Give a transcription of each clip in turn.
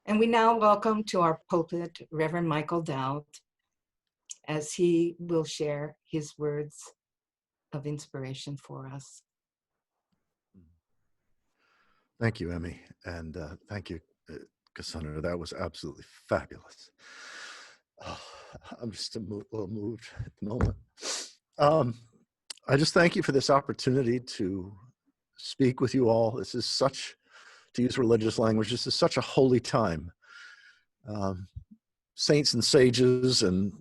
And we now welcome to our pulpit Reverend Michael Dowd as he will share his words of inspiration for us. Thank you, Emmy, and thank you, Cassandra. That was absolutely fabulous. Oh, I'm just a little moved at the moment. I just thank you for this opportunity to speak with you all. This is such, to use religious language, this is such a holy time. Saints and sages and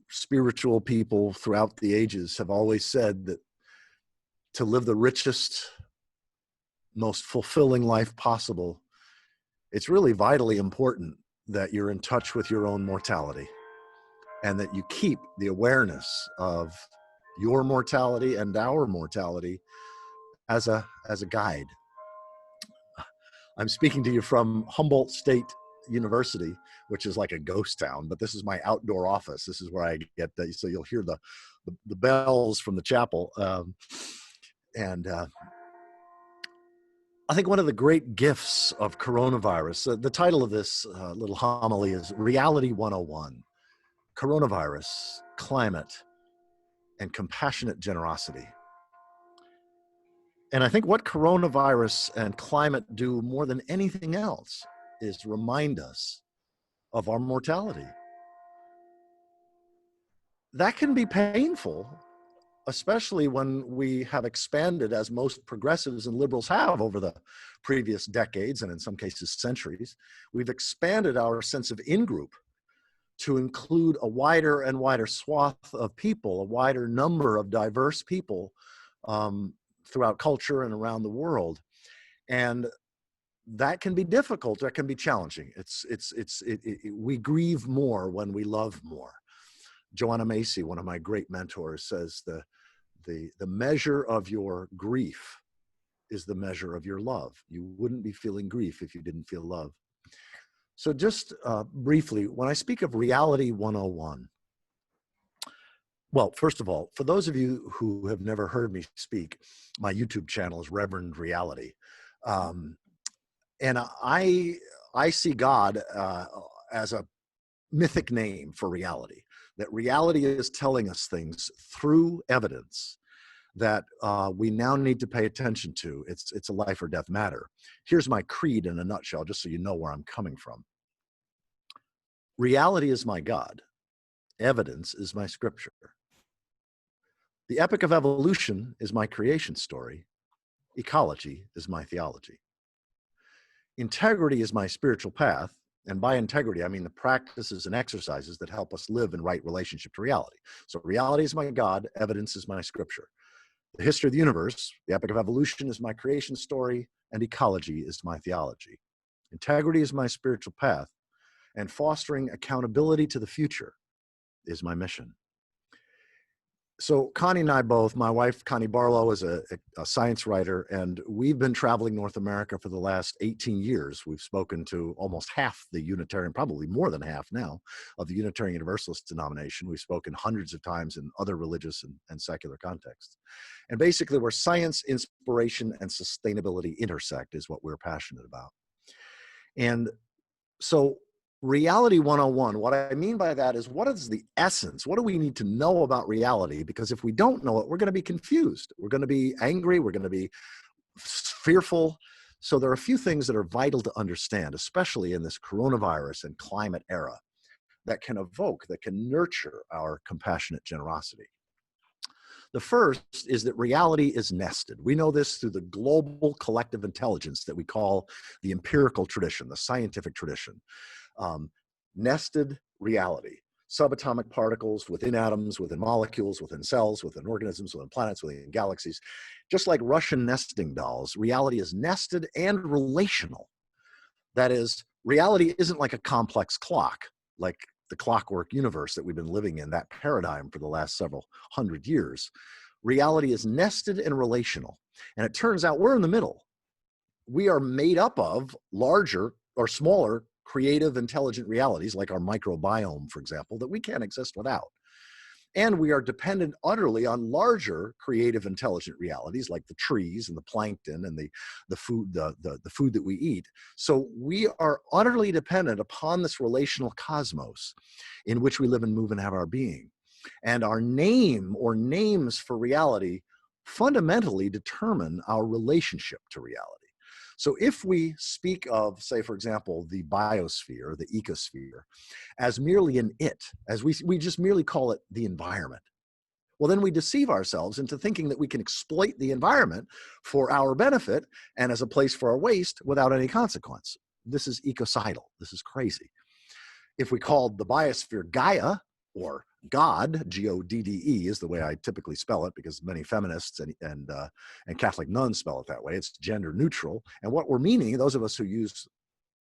spiritual people throughout the ages have always said that to live the richest, most fulfilling life possible, it's really vitally important that you're in touch with your own mortality and that you keep the awareness of your mortality and our mortality as a guide. I'm speaking to you from Humboldt State University, which is like a ghost town, but this is my outdoor office. This is where I get the, so you'll hear the bells from the chapel. I think one of the great gifts of coronavirus, the title of this little homily is Reality 101, Coronavirus, Climate, and Compassionate Generosity. And I think what coronavirus and climate do more than anything else is remind us of our mortality. That can be painful, especially when we have expanded, as most progressives and liberals have over the previous decades, and in some cases centuries. We've expanded our sense of in-group to include a wider and wider swath of people, a wider number of diverse people throughout culture and around the world. And that can be difficult, that can be challenging. We grieve more when we love more. Joanna Macy, one of my great mentors, says the measure of your grief is the measure of your love. You wouldn't be feeling grief if you didn't feel love. So just briefly, when I speak of Reality 101, well, first of all, for those of you who have never heard me speak, my YouTube channel is Reverend Reality. And I see God as a mythic name for reality, that reality is telling us things through evidence that we now need to pay attention to. It's a life or death matter. Here's my creed in a nutshell, just so you know where I'm coming from. Reality is my God. Evidence is my scripture. The epic of evolution is my creation story. Ecology is my theology. Integrity is my spiritual path. And by integrity, I mean the practices and exercises that help us live in right relationship to reality. So reality is my God. Evidence is my scripture. The history of the universe, the epic of evolution is my creation story, and ecology is my theology. Integrity is my spiritual path, and fostering accountability to the future is my mission. So Connie and I both, my wife, Connie Barlow, is a science writer, and we've been traveling North America for the last 18 years. We've spoken to almost half the Unitarian, probably more than half now, of the Unitarian Universalist denomination. We've spoken hundreds of times in other religious and secular contexts. And basically where science, inspiration, and sustainability intersect is what we're passionate about. And so Reality 101, what I mean by that is, what is the essence? What do we need to know about reality? Because if we don't know it, we're going to be confused. We're going to be angry. We're going to be fearful. So there are a few things that are vital to understand, especially in this coronavirus and climate era, that can evoke, that can nurture our compassionate generosity. The first is that reality is nested. We know this through the global collective intelligence that we call the empirical tradition, the scientific tradition. Nested reality, subatomic particles within atoms, within molecules, within cells, within organisms, within planets, within galaxies. Just like Russian nesting dolls, reality is nested and relational. That is, reality isn't like a complex clock, like the clockwork universe that we've been living in, that paradigm for the last several hundred years. Reality is nested and relational. And it turns out we're in the middle. We are made up of larger or smaller creative, intelligent realities, like our microbiome, for example, that we can't exist without. And we are dependent utterly on larger creative intelligent realities like the trees and the plankton and the food that we eat. So we are utterly dependent upon this relational cosmos in which we live and move and have our being. And our name or names for reality fundamentally determine our relationship to reality. So if we speak of, say, for example, the biosphere, the ecosphere, as merely an it, as we just merely call it the environment, well, then we deceive ourselves into thinking that we can exploit the environment for our benefit and as a place for our waste without any consequence. This is ecocidal. This is crazy. If we called the biosphere Gaia, or God, G-O-D-D-E is the way I typically spell it, because many feminists and Catholic nuns spell it that way. It's gender neutral. And what we're meaning, those of us who use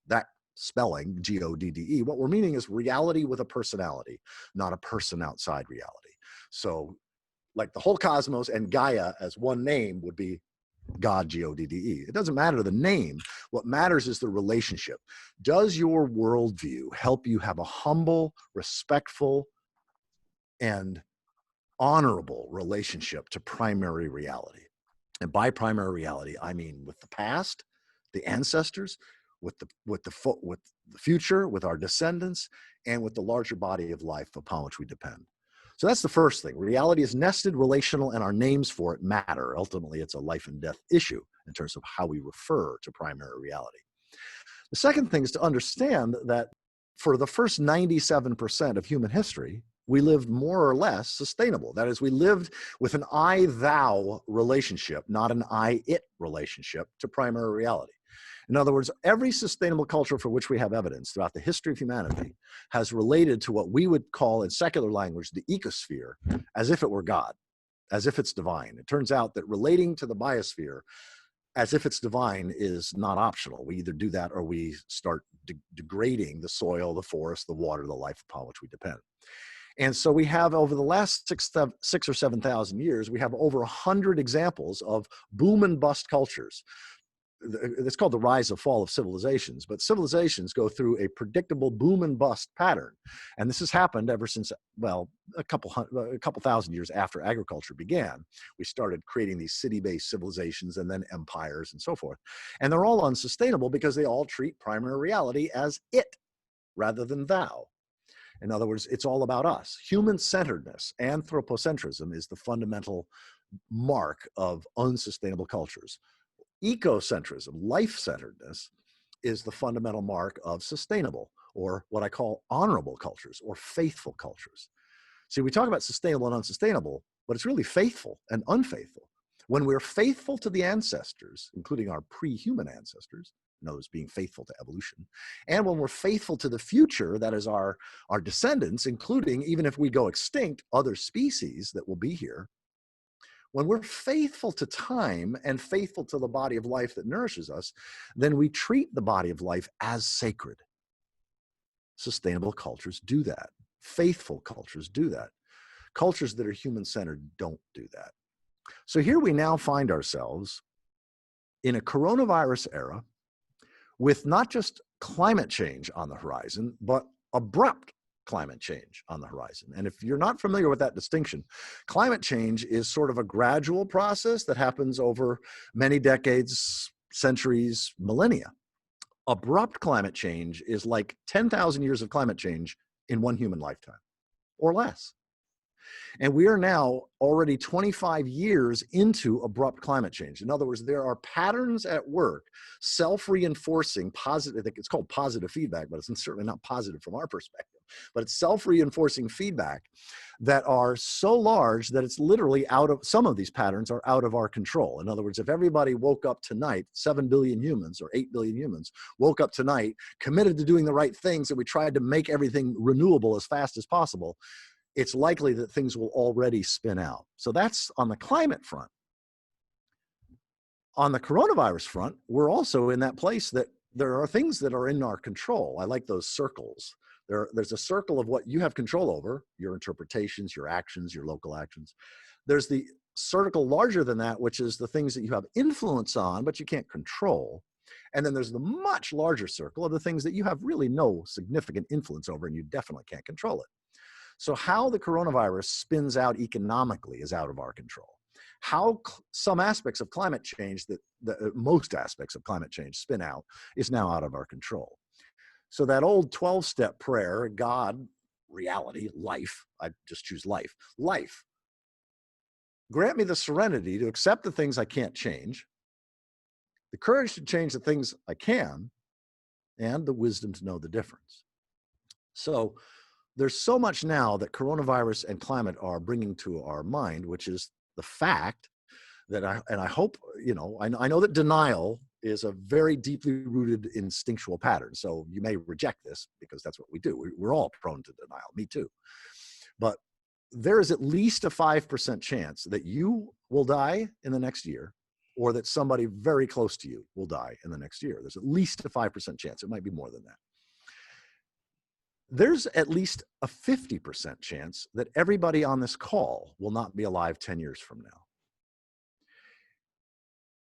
that spelling, G-O-D-D-E, what we're meaning is reality with a personality, not a person outside reality. So like the whole cosmos and Gaia as one name would be God, G-O-D-D-E. It doesn't matter the name. What matters is the relationship. Does your worldview help you have a humble, respectful, and honorable relationship to primary reality? And by primary reality, I mean with the past, the ancestors, with the future, with our descendants, and with the larger body of life upon which we depend. So that's the first thing. Reality is nested, relational, and our names for it matter. Ultimately, it's a life and death issue in terms of how we refer to primary reality. The second thing is to understand that for the first 97% of human history, we lived more or less sustainable. That is, we lived with an I-thou relationship, not an I-it relationship to primary reality. In other words, every sustainable culture for which we have evidence throughout the history of humanity has related to what we would call in secular language the ecosphere as if it were God, as if it's divine. It turns out that relating to the biosphere as if it's divine is not optional. We either do that or we start degrading the soil, the forest, the water, the life upon which we depend. And so we have, over the last 6 or 7,000 years, we have over 100 examples of boom and bust cultures. It's called the rise and fall of civilizations, but civilizations go through a predictable boom and bust pattern. And this has happened ever since, well, a couple thousand years after agriculture began. We started creating these city-based civilizations and then empires and so forth. And they're all unsustainable because they all treat primary reality as it rather than thou. In other words, it's all about us. Human-centeredness, anthropocentrism, is the fundamental mark of unsustainable cultures. Ecocentrism, life-centeredness, is the fundamental mark of sustainable, or what I call honorable cultures, or faithful cultures. See, we talk about sustainable and unsustainable, but it's really faithful and unfaithful. When we're faithful to the ancestors, including our pre-human ancestors, in other words, being faithful to evolution, and when we're faithful to the future, that is our descendants, including, even if we go extinct, other species that will be here, when we're faithful to time and faithful to the body of life that nourishes us, then we treat the body of life as sacred. Sustainable cultures do that. Faithful cultures do that. Cultures that are human-centered don't do that. So here we now find ourselves in a coronavirus era with not just climate change on the horizon, but abrupt climate change on the horizon. And if you're not familiar with that distinction, climate change is sort of a gradual process that happens over many decades, centuries, millennia. Abrupt climate change is like 10,000 years of climate change in one human lifetime or less. And we are now already 25 years into abrupt climate change. In other words, there are patterns at work, self-reinforcing positive, it's called positive feedback, but it's certainly not positive from our perspective, but it's self-reinforcing feedback that are so large that it's literally some of these patterns are out of our control. In other words, if everybody woke up tonight, 7 billion humans or 8 billion humans woke up tonight, committed to doing the right things, and we tried to make everything renewable as fast as possible, it's likely that things will already spin out. So that's on the climate front. On the coronavirus front, we're also in that place that there are things that are in our control. I like those circles. There's a circle of what you have control over, your interpretations, your actions, your local actions. There's the circle larger than that, which is the things that you have influence on, but you can't control. And then there's the much larger circle of the things that you have really no significant influence over, and you definitely can't control it. So how the coronavirus spins out economically is out of our control. How some aspects of climate change most aspects of climate change spin out is now out of our control. So that old 12-step prayer, God, reality, life, I just choose life, life, grant me the serenity to accept the things I can't change, the courage to change the things I can, and the wisdom to know the difference. So there's so much now that coronavirus and climate are bringing to our mind, which is the fact that I hope, I know that denial is a very deeply rooted instinctual pattern. So you may reject this because that's what we do. We're all prone to denial, me too. But there is at least a 5% chance that you will die in the next year, or that somebody very close to you will die in the next year. There's at least a 5% chance. It might be more than that. There's at least a 50% chance that everybody on this call will not be alive 10 years from now.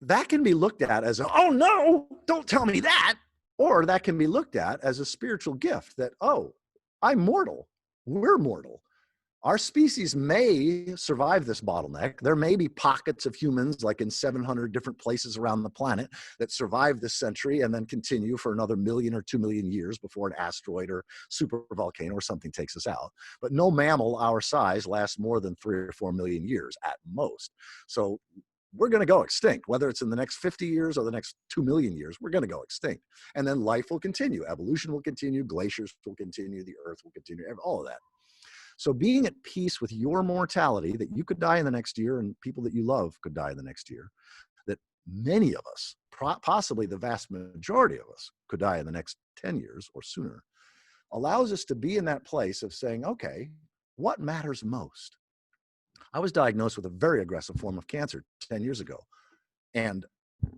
That can be looked at as, oh no, don't tell me that. Or that can be looked at as a spiritual gift that, oh, I'm mortal. We're mortal. Our species may survive this bottleneck. There may be pockets of humans, like in 700 different places around the planet, that survive this century and then continue for another 1 million or 2 million years before an asteroid or supervolcano or something takes us out. But no mammal our size lasts more than 3 or 4 million years at most. So we're going to go extinct, whether it's in the next 50 years or the next 2 million years, we're going to go extinct. And then life will continue. Evolution will continue. Glaciers will continue. The earth will continue. All of that. So being at peace with your mortality, that you could die in the next year and people that you love could die in the next year, that many of us, possibly the vast majority of us, could die in the next 10 years or sooner, allows us to be in that place of saying, okay, what matters most? I was diagnosed with a very aggressive form of cancer 10 years ago. And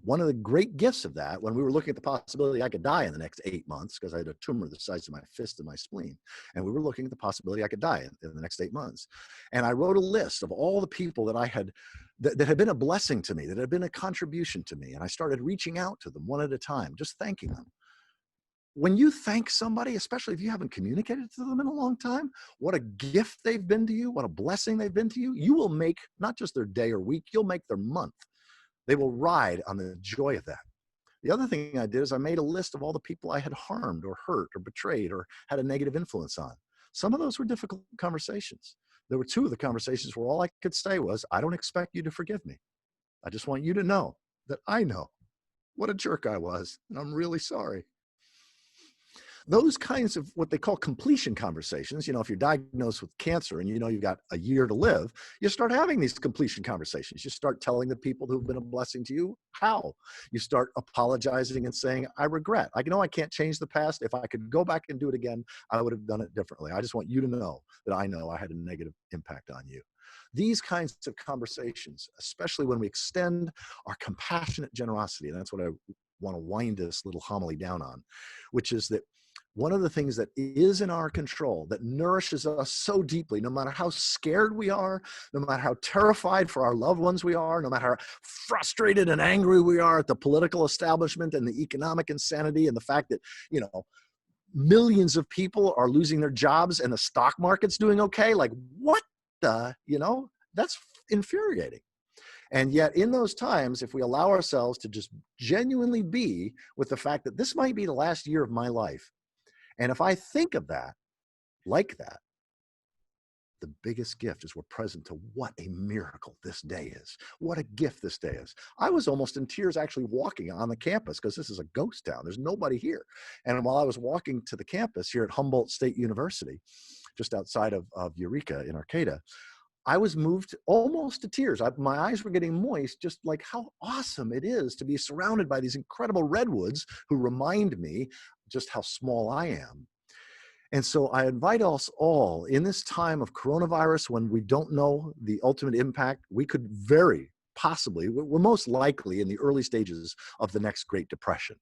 one of the great gifts of that, when we were looking at the possibility I could die in the next 8 months, because I had a tumor the size of my fist in my spleen, and we were looking at the possibility I could die in the next 8 months. And I wrote a list of all the people that I had, that had been a blessing to me, that had been a contribution to me. And I started reaching out to them one at a time, just thanking them. When you thank somebody, especially if you haven't communicated to them in a long time, what a gift they've been to you, what a blessing they've been to you, you will make not just their day or week, you'll make their month. They will ride on the joy of that. The other thing I did is I made a list of all the people I had harmed or hurt or betrayed or had a negative influence on. Some of those were difficult conversations. There were 2 of the conversations where all I could say was, I don't expect you to forgive me. I just want you to know that I know what a jerk I was, and I'm really sorry. Those kinds of what they call completion conversations, if you're diagnosed with cancer and you've got a year to live, you start having these completion conversations. You start telling the people who've been a blessing to you how. You start apologizing and saying, I regret. I know I can't change the past. If I could go back and do it again, I would have done it differently. I just want you to know that I know I had a negative impact on you. These kinds of conversations, especially when we extend our compassionate generosity, and that's what I want to wind this little homily down on, which is that one of the things that is in our control, that nourishes us so deeply, no matter how scared we are, no matter how terrified for our loved ones we are, no matter how frustrated and angry we are at the political establishment and the economic insanity and the fact that, millions of people are losing their jobs and the stock market's doing okay. Like, what the, that's infuriating. And yet in those times, if we allow ourselves to just genuinely be with the fact that this might be the last year of my life, and if I think of that, like that, the biggest gift is we're present to what a miracle this day is. What a gift this day is. I was almost in tears actually walking on the campus because this is a ghost town. There's nobody here. And while I was walking to the campus here at Humboldt State University, just outside of Eureka in Arcata, I was moved almost to tears. My eyes were getting moist, just like how awesome it is to be surrounded by these incredible redwoods who remind me just how small I am. And so I invite us all in this time of coronavirus, when we don't know the ultimate impact, we could very possibly, we're most likely in the early stages of the next Great Depression.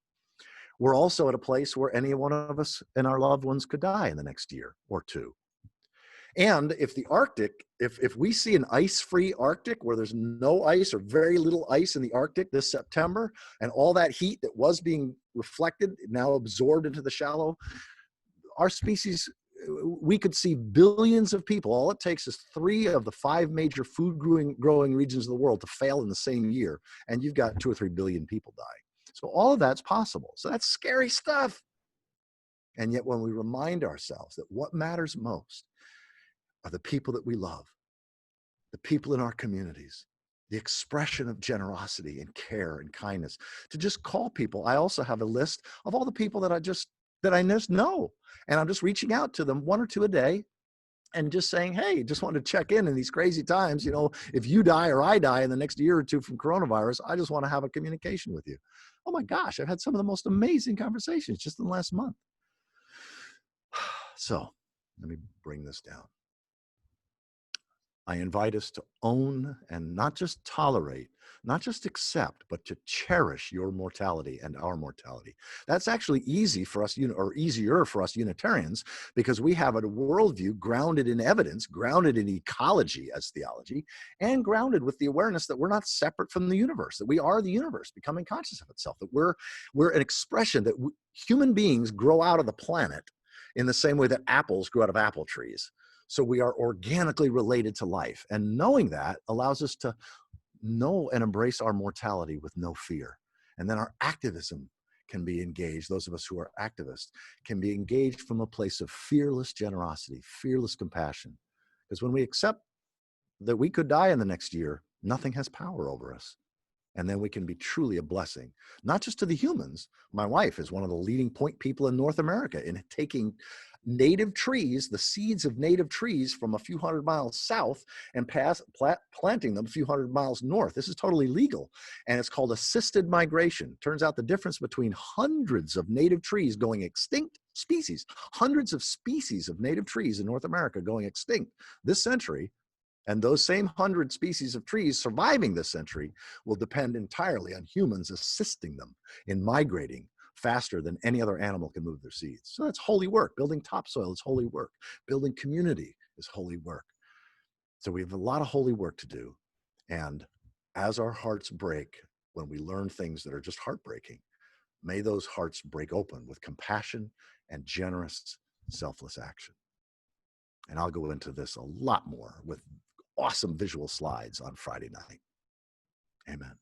We're also at a place where any one of us and our loved ones could die in the next year or 2. And if the Arctic, if we see an ice-free Arctic where there's no ice or very little ice in the Arctic this September, and all that heat that was being reflected now absorbed into the shallow, our species we could see billions of people. All it takes is 3 of the 5 major food growing regions of the world to fail in the same year, and you've got 2 or 3 billion people dying. So all of that's possible. So that's scary stuff. And yet when we remind ourselves that what matters most are the people that we love, the people in our communities, the expression of generosity and care and kindness, to just call people. I also have a list of all the people that I just know. And I'm just reaching out to them 1 or 2 a day and just saying, hey, just wanted to check in these crazy times. If you die or I die in the next year or 2 from coronavirus, I just want to have a communication with you. Oh my gosh, I've had some of the most amazing conversations just in the last month. So let me bring this down. I invite us to own and not just tolerate, not just accept, but to cherish your mortality and our mortality. That's actually easy for us, or easier for us Unitarians, because we have a worldview grounded in evidence, grounded in ecology as theology, and grounded with the awareness that we're not separate from the universe, that we are the universe becoming conscious of itself, that we're an expression that human beings grow out of the planet in the same way that apples grow out of apple trees. So we are organically related to life. And knowing that allows us to know and embrace our mortality with no fear. And then our activism can be engaged. Those of us who are activists can be engaged from a place of fearless generosity, fearless compassion. Because when we accept that we could die in the next year, nothing has power over us. And then we can be truly a blessing, not just to the humans. My wife is one of the leading point people in North America in taking native trees, the seeds of native trees from a few hundred miles south and planting them a few hundred miles north. This is totally legal. And it's called assisted migration. Turns out the difference between hundreds of native trees going extinct species, hundreds of species of native trees in North America going extinct this century, and those same 100 species of trees surviving this century will depend entirely on humans assisting them in migrating faster than any other animal can move their seeds. So that's holy work. Building topsoil is holy work. Building community is holy work. So we have a lot of holy work to do. And as our hearts break, when we learn things that are just heartbreaking, may those hearts break open with compassion and generous, selfless action. And I'll go into this a lot more with awesome visual slides on Friday night. Amen.